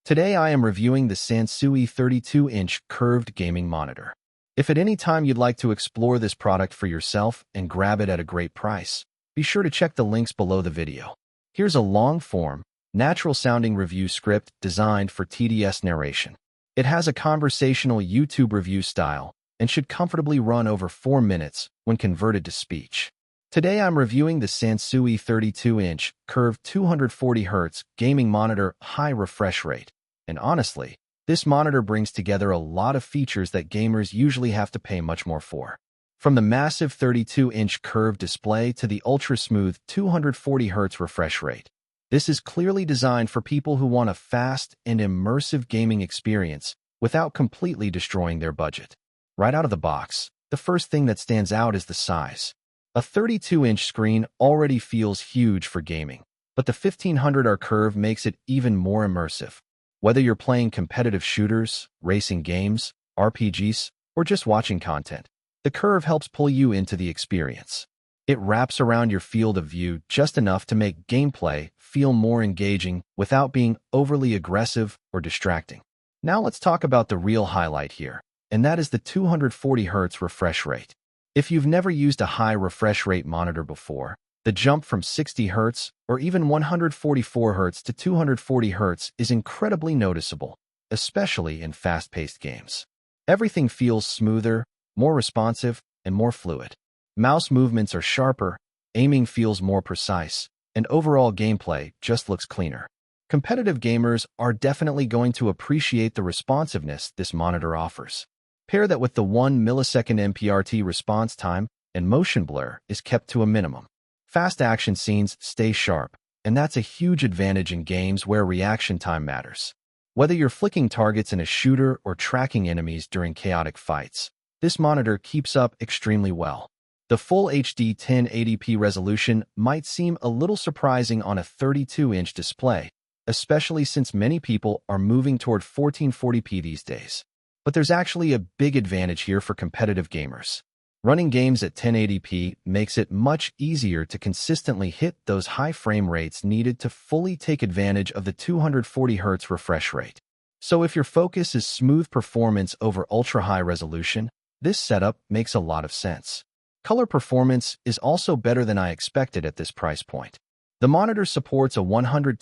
Today I am reviewing the Sansui 32-inch curved gaming monitor. If at any time you'd like to explore this product for yourself and grab it at a great price, be sure to check the links below the video. Here's a long-form, natural-sounding review script designed for TDS narration. It has a conversational YouTube review style and should comfortably run over 4 minutes when converted to speech. Today I'm reviewing the Sansui 32-inch curved 240Hz gaming monitor high refresh rate. And honestly, this monitor brings together a lot of features that gamers usually have to pay much more for. From the massive 32-inch curved display to the ultra-smooth 240Hz refresh rate, this is clearly designed for people who want a fast and immersive gaming experience without completely destroying their budget. Right out of the box, the first thing that stands out is the size. A 32-inch screen already feels huge for gaming, but the 1500R curve makes it even more immersive. Whether you're playing competitive shooters, racing games, RPGs, or just watching content, the curve helps pull you into the experience. It wraps around your field of view just enough to make gameplay feel more engaging without being overly aggressive or distracting. Now let's talk about the real highlight here, and that is the 240Hz refresh rate. If you've never used a high refresh rate monitor before, the jump from 60Hz or even 144Hz to 240Hz is incredibly noticeable, especially in fast-paced games. Everything feels smoother, more responsive, and more fluid. Mouse movements are sharper, aiming feels more precise, and overall gameplay just looks cleaner. Competitive gamers are definitely going to appreciate the responsiveness this monitor offers. Pair that with the 1 millisecond MPRT response time, and motion blur is kept to a minimum. Fast action scenes stay sharp, and that's a huge advantage in games where reaction time matters. Whether you're flicking targets in a shooter or tracking enemies during chaotic fights, this monitor keeps up extremely well. The full HD 1080p resolution might seem a little surprising on a 32-inch display, especially since many people are moving toward 1440p these days. But there's actually a big advantage here for competitive gamers. Running games at 1080p makes it much easier to consistently hit those high frame rates needed to fully take advantage of the 240Hz refresh rate. So if your focus is smooth performance over ultra-high resolution, this setup makes a lot of sense. Color performance is also better than I expected at this price point. The monitor supports a 125%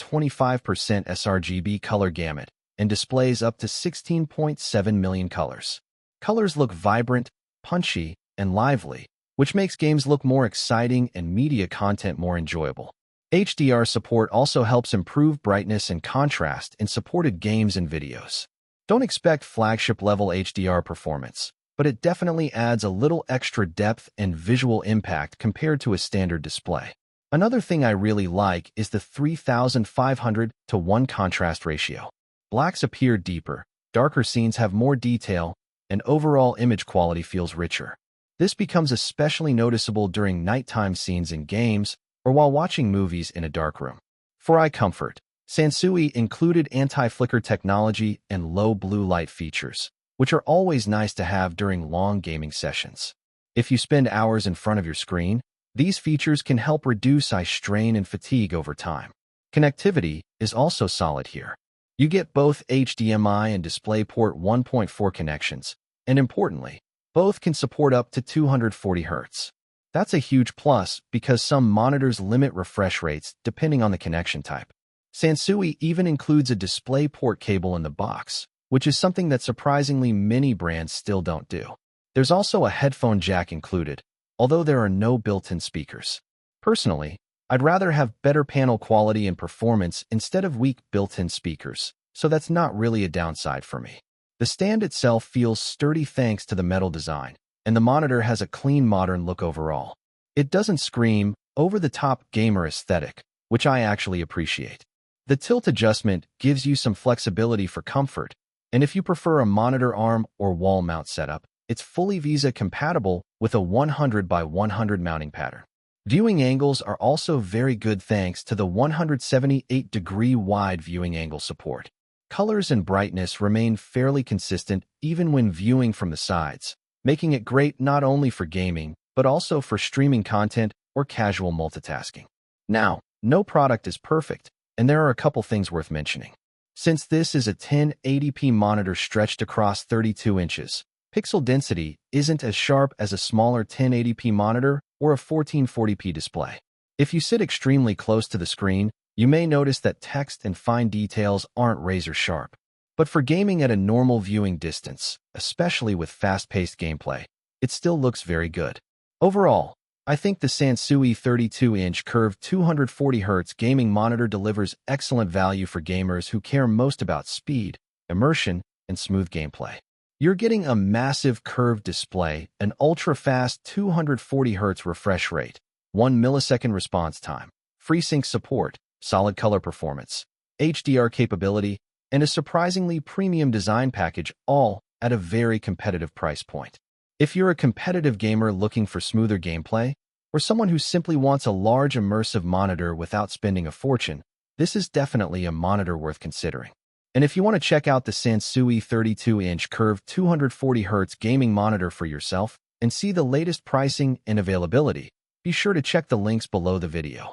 sRGB color gamut and displays up to 16.7 million colors. Colors look vibrant, punchy, and lively, which makes games look more exciting and media content more enjoyable. HDR support also helps improve brightness and contrast in supported games and videos. Don't expect flagship-level HDR performance, but it definitely adds a little extra depth and visual impact compared to a standard display. Another thing I really like is the 3500:1 contrast ratio. Blacks appear deeper, darker scenes have more detail, and overall image quality feels richer. This becomes especially noticeable during nighttime scenes in games or while watching movies in a dark room. For eye comfort, Sansui included anti-flicker technology and low blue light features, which are always nice to have during long gaming sessions. If you spend hours in front of your screen, these features can help reduce eye strain and fatigue over time. Connectivity is also solid here. You get both HDMI and DisplayPort 1.4 connections, and importantly, both can support up to 240Hz. That's a huge plus because some monitors limit refresh rates depending on the connection type. Sansui even includes a DisplayPort cable in the box, which is something that surprisingly many brands still don't do. There's also a headphone jack included, although there are no built-in speakers. Personally, I'd rather have better panel quality and performance instead of weak built-in speakers, so that's not really a downside for me. The stand itself feels sturdy thanks to the metal design, and the monitor has a clean modern look overall. It doesn't scream over-the-top gamer aesthetic, which I actually appreciate. The tilt adjustment gives you some flexibility for comfort, and if you prefer a monitor arm or wall mount setup, it's fully VESA compatible with a 100 by 100 mounting pattern. Viewing angles are also very good thanks to the 178-degree wide viewing angle support. Colors and brightness remain fairly consistent even when viewing from the sides, making it great not only for gaming, but also for streaming content or casual multitasking. Now, no product is perfect, and there are a couple things worth mentioning. Since this is a 1080p monitor stretched across 32 inches, pixel density isn't as sharp as a smaller 1080p monitor or a 1440p display. If you sit extremely close to the screen, you may notice that text and fine details aren't razor sharp. But for gaming at a normal viewing distance, especially with fast-paced gameplay, it still looks very good. Overall, I think the Sansui 32-inch curved 240Hz gaming monitor delivers excellent value for gamers who care most about speed, immersion, and smooth gameplay. You're getting a massive curved display, an ultra-fast 240Hz refresh rate, 1 millisecond response time, FreeSync support, solid color performance, HDR capability, and a surprisingly premium design package, all at a very competitive price point. If you're a competitive gamer looking for smoother gameplay, or someone who simply wants a large immersive monitor without spending a fortune, this is definitely a monitor worth considering. And if you want to check out the Sansui 32-inch curved 240Hz gaming monitor for yourself and see the latest pricing and availability, be sure to check the links below the video.